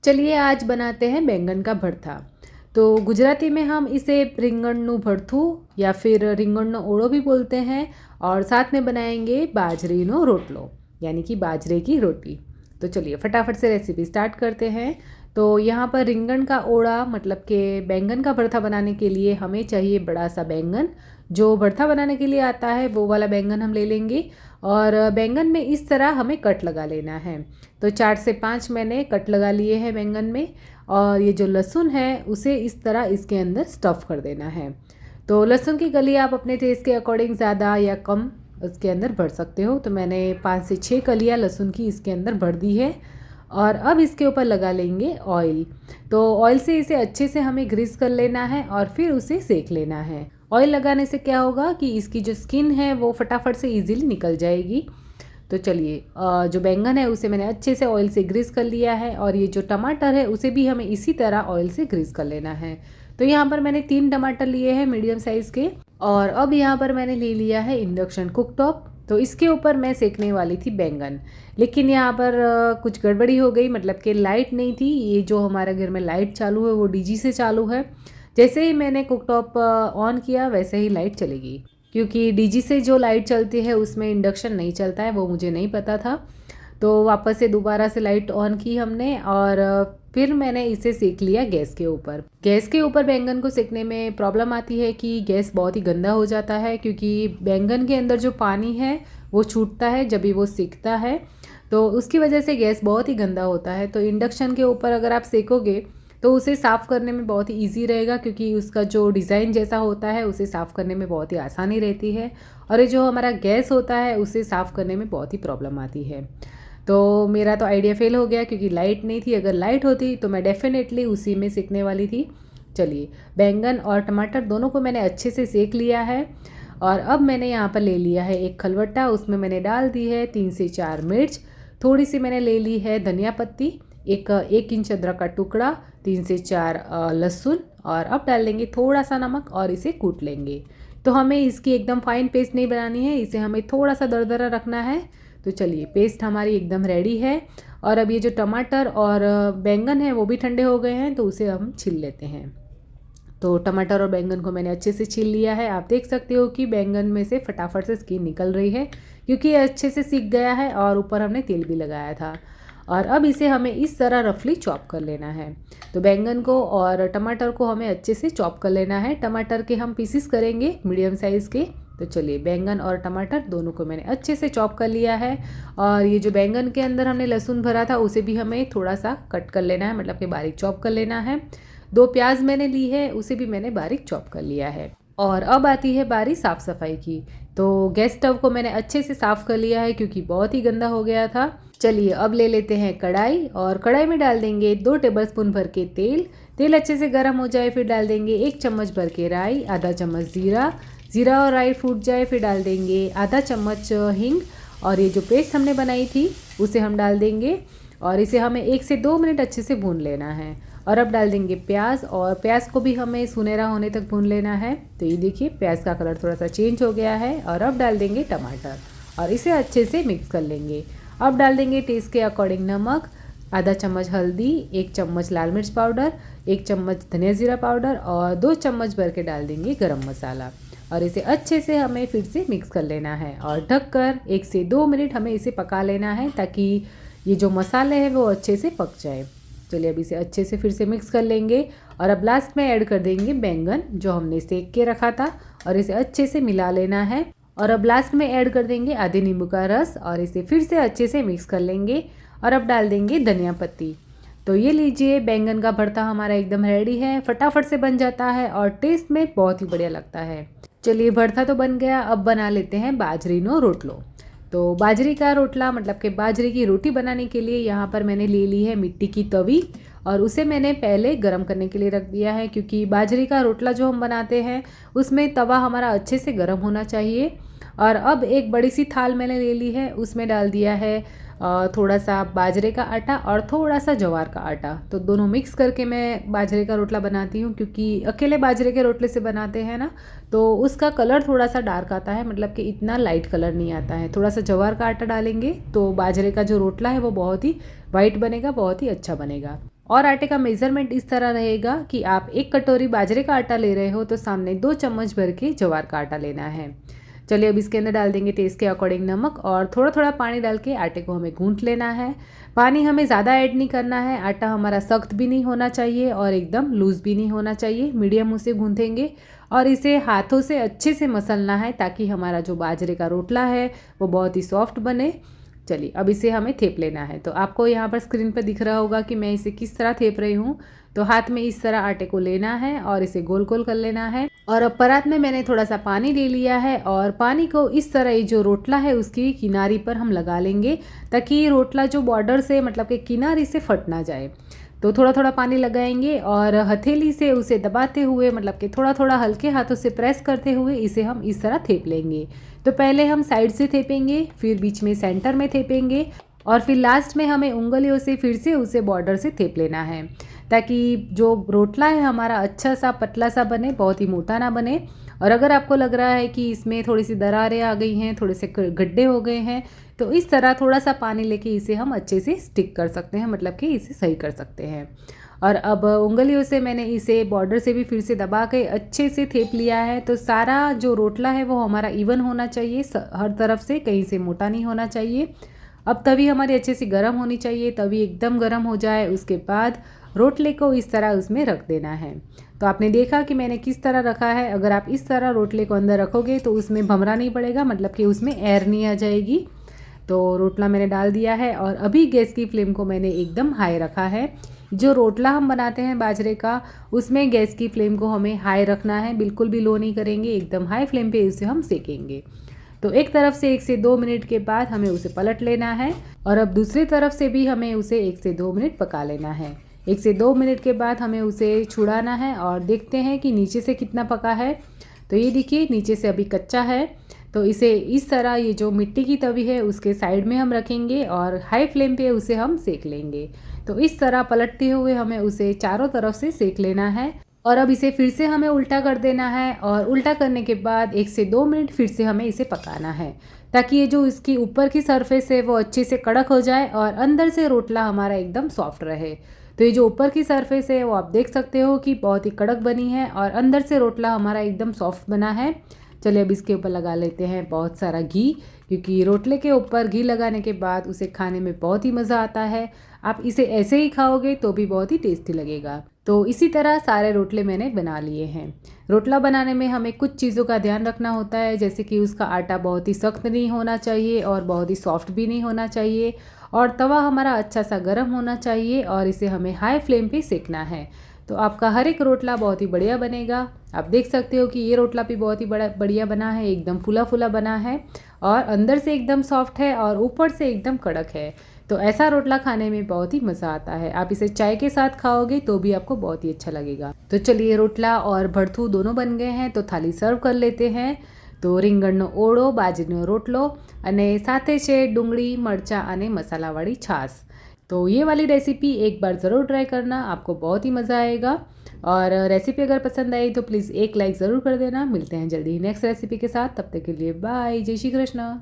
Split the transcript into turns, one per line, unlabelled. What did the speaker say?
चलिए आज बनाते हैं बैंगन का भरथा। तो गुजराती में हम इसे રીંગણનું ભરથું या फिर રીંગણનો ઓળો भी बोलते हैं और साथ में बनाएंगे बाजरीनो रोटलो यानी कि बाजरे की रोटी। तो चलिए फटाफट से रेसिपी स्टार्ट करते हैं। तो यहाँ पर रिंगण का ओड़ा मतलब कि बैंगन का भरथा बनाने के लिए हमें चाहिए बड़ा सा बैंगन। जो भरथा बनाने के लिए आता है वो वाला बैंगन हम ले लेंगे और बैंगन में इस तरह हमें कट लगा लेना है। तो 4 से 5 मैंने कट लगा लिए हैं बैंगन में। और ये जो लहसुन है उसे इस तरह इसके अंदर स्टफ़ कर देना है। तो लहसुन की कली आप अपने टेस्ट के अकॉर्डिंग ज़्यादा या कम उसके अंदर भर सकते हो। तो मैंने 5 से 6 कलियाँ लहसुन की इसके अंदर भर दी है। और अब इसके ऊपर लगा लेंगे ऑयल। तो ऑयल से इसे अच्छे से हमें ग्रीस कर लेना है और फिर उसे सेक लेना है। ऑयल लगाने से क्या होगा कि इसकी जो स्किन है वो फटाफट से इजीली निकल जाएगी। तो चलिए जो बैंगन है उसे मैंने अच्छे से ऑयल से ग्रीस कर लिया है और ये जो टमाटर है उसे भी हमें इसी तरह ऑयल से ग्रीस कर लेना है। तो यहाँ पर मैंने 3 टमाटर लिए हैं मीडियम साइज़ के। और अब यहाँ पर मैंने ले लिया है इंडक्शन कुकटॉप। तो इसके ऊपर मैं सेकने वाली थी बैंगन, लेकिन यहाँ पर कुछ गड़बड़ी हो गई, मतलब कि लाइट नहीं थी। ये जो हमारे घर में लाइट चालू है वो डीजी से चालू है। जैसे ही मैंने कुकटॉप ऑन किया वैसे ही लाइट चली गई, क्योंकि डीजी से जो लाइट चलती है उसमें इंडक्शन नहीं चलता है, वो मुझे नहीं पता था। तो वापस से दोबारा से लाइट ऑन की हमने और फिर मैंने इसे सेक लिया गैस के ऊपर। गैस के ऊपर बैंगन को सेकने में प्रॉब्लम आती है कि गैस बहुत ही गंदा हो जाता है, क्योंकि बैंगन के अंदर जो पानी है वो छूटता है जब भी वो सेकता है। तो उसकी वजह से गैस बहुत ही गंदा होता है। तो इंडक्शन के ऊपर अगर आप सेकोगे तो उसे साफ़ करने में बहुत ही ईजी रहेगा, क्योंकि उसका जो डिज़ाइन जैसा होता है उसे साफ़ करने में बहुत ही आसानी रहती है। और ये जो हमारा गैस होता है उसे साफ़ करने में बहुत ही प्रॉब्लम आती है। तो मेरा तो आइडिया फेल हो गया, क्योंकि लाइट नहीं थी। अगर लाइट होती तो मैं डेफिनेटली उसी में सेकने वाली थी। चलिए बैंगन और टमाटर दोनों को मैंने अच्छे से सेक लिया है। और अब मैंने यहाँ पर ले लिया है एक खलबट्टा, उसमें मैंने डाल दी है 3 से 4 मिर्च। थोड़ी सी मैंने ले ली है धनिया पत्ती, एक इंच अदरक का टुकड़ा, 3 से 4 लहसुन। और अब डाल देंगे थोड़ा सा नमक और इसे कूट लेंगे। तो हमें इसकी एकदम फाइन पेस्ट नहीं बनानी है, इसे हमें थोड़ा सा दरदरा रखना है। तो चलिए पेस्ट हमारी एकदम रेडी है। और अब ये जो टमाटर और बैंगन है वो भी ठंडे हो गए हैं, तो उसे हम छील लेते हैं। तो टमाटर और बैंगन को मैंने अच्छे से छील लिया है। आप देख सकते हो कि बैंगन में से फटाफट से स्किन निकल रही है, क्योंकि ये अच्छे से सीख गया है और ऊपर हमने तेल भी लगाया था। और अब इसे हमें इस तरह रफली चॉप कर लेना है। तो बैंगन को और टमाटर को हमें अच्छे से चॉप कर लेना है। टमाटर के हम पीसेस करेंगे मीडियम साइज़ के। तो चलिए बैंगन और टमाटर दोनों को मैंने अच्छे से चॉप कर लिया है। और ये जो बैंगन के अंदर हमने लहसुन भरा था उसे भी हमें थोड़ा सा कट कर लेना है, मतलब कि बारीक चॉप कर लेना है। 2 प्याज मैंने ली है, उसे भी मैंने बारीक चॉप कर लिया है। और अब आती है बारी साफ़ सफाई की। तो गैस स्टव को मैंने अच्छे से साफ़ कर लिया है, क्योंकि बहुत ही गंदा हो गया था। चलिए अब ले लेते हैं कढ़ाई और कढ़ाई में डाल देंगे 2 टेबलस्पून भर के तेल। तेल अच्छे से गर्म हो जाए फिर डाल देंगे 1 चम्मच भर के राई, आधा चम्मच जीरा। जीरा और राई फूट जाए फिर डाल देंगे आधा चम्मच हींग। और ये जो पेस्ट हमने बनाई थी उसे हम डाल देंगे और इसे हमें 1 से 2 मिनट अच्छे से भून लेना है। और अब डाल देंगे प्याज, और प्याज को भी हमें सुनहरा होने तक भून लेना है। तो ये देखिए प्याज का कलर थोड़ा सा चेंज हो गया है। और अब डाल देंगे टमाटर और इसे अच्छे से मिक्स कर लेंगे। अब डाल देंगे टेस्ट के अकॉर्डिंग नमक, आधा चम्मच हल्दी, 1 चम्मच लाल मिर्च पाउडर, 1 चम्मच धनिया जीरा पाउडर और 2 चम्मच भर के डाल देंगे गरम मसाला। और इसे अच्छे से हमें फिर से मिक्स कर लेना है और ढककर 1 से 2 मिनट हमें इसे पका लेना है, ताकि ये जो मसाले हैं वो अच्छे से पक जाए। चलिए अब इसे अच्छे से फिर से मिक्स कर लेंगे। और अब लास्ट में ऐड कर देंगे बैंगन जो हमने सेक के रखा था, और इसे अच्छे से मिला लेना है। और अब लास्ट में ऐड कर देंगे आधे नींबू का रस और इसे फिर से अच्छे से मिक्स कर लेंगे। और अब डाल देंगे धनिया पत्ती। तो ये लीजिए बैंगन का भरता हमारा एकदम रेडी है, फटाफट से बन जाता है और टेस्ट में बहुत ही बढ़िया लगता है। चलिए भरता तो बन गया, अब बना लेते हैं बाजरीनो रोटलो। तो बाजरी का रोटला मतलब कि बाजरे की रोटी बनाने के लिए यहाँ पर मैंने ले ली है मिट्टी की तवी, और उसे मैंने पहले गर्म करने के लिए रख दिया है, क्योंकि बाजरे का रोटला जो हम बनाते हैं उसमें तवा हमारा अच्छे से गर्म होना चाहिए। और अब एक बड़ी सी थाल मैंने ले ली है, उसमें डाल दिया है थोड़ा सा बाजरे का आटा और थोड़ा सा ज्वार का आटा। तो दोनों मिक्स करके मैं बाजरे का रोटला बनाती हूँ, क्योंकि अकेले बाजरे के रोटले से बनाते हैं ना तो उसका कलर थोड़ा सा डार्क आता है, मतलब कि इतना लाइट कलर नहीं आता है। थोड़ा सा ज्वार का आटा डालेंगे तो बाजरे का जो रोटला है वो बहुत ही वाइट बनेगा, बहुत ही अच्छा बनेगा। और आटे का मेज़रमेंट इस तरह रहेगा कि आप 1 कटोरी बाजरे का आटा ले रहे हो तो सामने 2 चम्मच भर के ज्वार का आटा लेना है। चलिए अब इसके अंदर डाल देंगे टेस्ट के अकॉर्डिंग नमक और थोड़ा थोड़ा पानी डाल के आटे को हमें गूंथ लेना है। पानी हमें ज़्यादा ऐड नहीं करना है, आटा हमारा सख्त भी नहीं होना चाहिए और एकदम लूज़ भी नहीं होना चाहिए, मीडियम उसे गूंथेंगे और इसे हाथों से अच्छे से मसलना है ताकि हमारा जो बाजरे का रोटला है वो बहुत ही सॉफ्ट बने। चलिए अब इसे हमें थेप लेना है। तो आपको यहाँ पर स्क्रीन पर दिख रहा होगा कि मैं इसे किस तरह थेप रही हूँ। तो हाथ में इस तरह आटे को लेना है और इसे गोल गोल कर लेना है और अब परात में मैंने थोड़ा सा पानी ले लिया है और पानी को इस तरह ये जो रोटला है उसकी किनारी पर हम लगा लेंगे ताकि रोटला जो बॉर्डर से मतलब कि किनारी से फट ना जाए। तो थोड़ा थोड़ा पानी लगाएंगे और हथेली से उसे दबाते हुए मतलब कि थोड़ा थोड़ा हल्के हाथों से प्रेस करते हुए इसे हम इस तरह थेप लेंगे। तो पहले हम साइड से थेपेंगे, फिर बीच में सेंटर में थेपेंगे और फिर लास्ट में हमें उंगलियों से फिर से उसे बॉर्डर से थेप लेना है ताकि जो रोटला है हमारा अच्छा सा पतला सा बने, बहुत ही मोटा ना बने। और अगर आपको लग रहा है कि इसमें थोड़ी सी दरारें आ गई हैं, थोड़े से गड्ढे हो गए हैं, तो इस तरह थोड़ा सा पानी लेके इसे हम अच्छे से स्टिक कर सकते हैं, मतलब कि इसे सही कर सकते हैं। और अब उंगलियों से मैंने इसे बॉर्डर से भी फिर से दबा के अच्छे से थेप लिया है। तो सारा जो रोटला है वो हमारा इवन होना चाहिए, हर तरफ से, कहीं से मोटा नहीं होना चाहिए। अब तवी हमारी अच्छे से गर्म होनी चाहिए, तवी एकदम गर्म हो जाए उसके बाद रोटले को इस तरह उसमें रख देना है। तो आपने देखा कि मैंने किस तरह रखा है। अगर आप इस तरह रोटले को अंदर रखोगे तो उसमें भंवरा नहीं पड़ेगा, मतलब कि उसमें एयर नहीं आ जाएगी। तो रोटला मैंने डाल दिया है और अभी गैस की फ्लेम को मैंने एकदम हाई रखा है। जो रोटला हम बनाते हैं बाजरे का, उसमें गैस की फ्लेम को हमें हाई रखना है, बिल्कुल भी लो नहीं करेंगे, एकदम हाई फ्लेम पे उसे हम सेकेंगे। तो एक तरफ से 1 से 2 मिनट के बाद हमें उसे पलट लेना है और अब दूसरी तरफ से भी हमें उसे 1 से 2 मिनट पका लेना है। 1 से 2 मिनट के बाद हमें उसे छुड़ाना है और देखते हैं कि नीचे से कितना पका है। तो ये देखिए नीचे से अभी कच्चा है। तो इसे इस तरह ये जो मिट्टी की तवी है उसके साइड में हम रखेंगे और हाई फ्लेम पे उसे हम सेक लेंगे। तो इस तरह पलटते हुए हमें उसे चारों तरफ से सेक लेना है और अब इसे फिर से हमें उल्टा कर देना है और उल्टा करने के बाद 1 से 2 मिनट फिर से हमें इसे पकाना है ताकि ये जो इसकी ऊपर की सरफेस है वो अच्छे से कड़क हो जाए और अंदर से रोटला हमारा एकदम सॉफ्ट रहे। तो ये जो ऊपर की सरफेस है वो आप देख सकते हो कि बहुत ही कड़क बनी है और अंदर से रोटला हमारा एकदम सॉफ्ट बना है। चलिए अब इसके ऊपर लगा लेते हैं बहुत सारा घी, क्योंकि रोटले के ऊपर घी लगाने के बाद उसे खाने में बहुत ही मज़ा आता है। आप इसे ऐसे ही खाओगे तो भी बहुत ही टेस्टी लगेगा। तो इसी तरह सारे रोटले मैंने बना लिए हैं। रोटला बनाने में हमें कुछ चीज़ों का ध्यान रखना होता है, जैसे कि उसका आटा बहुत ही सख्त नहीं होना चाहिए और बहुत ही सॉफ्ट भी नहीं होना चाहिए और तवा हमारा अच्छा सा गर्म होना चाहिए और इसे हमें हाई फ्लेम पे सेकना है। तो आपका हर एक रोटला बहुत ही बढ़िया बनेगा। आप देख सकते हो कि ये रोटला भी बहुत ही बढ़िया बना है, एकदम फूला फूला बना है और अंदर से एकदम सॉफ्ट है और ऊपर से एकदम कड़क है। तो ऐसा रोटला खाने में बहुत ही मज़ा आता है। आप इसे चाय के साथ खाओगे तो भी आपको बहुत ही अच्छा लगेगा। तो चलिए रोटला और भरथू दोनों बन गए हैं, तो थाली सर्व कर लेते हैं। तो રીંગણનો ઓળો, બાજરીનો રોટલો અને સાથે છે ડુંગળી, મરચાં અને મસાલાવાળી છાશ। तो ये वाली रेसिपी एक बार ज़रूर ट्राई करना, आपको बहुत ही मज़ा आएगा। और रेसिपी अगर पसंद आई तो प्लीज़ एक लाइक ज़रूर कर देना। मिलते हैं जल्दी ही नेक्स्ट रेसिपी के साथ, तब तक के लिए बाय, जय श्री कृष्ण।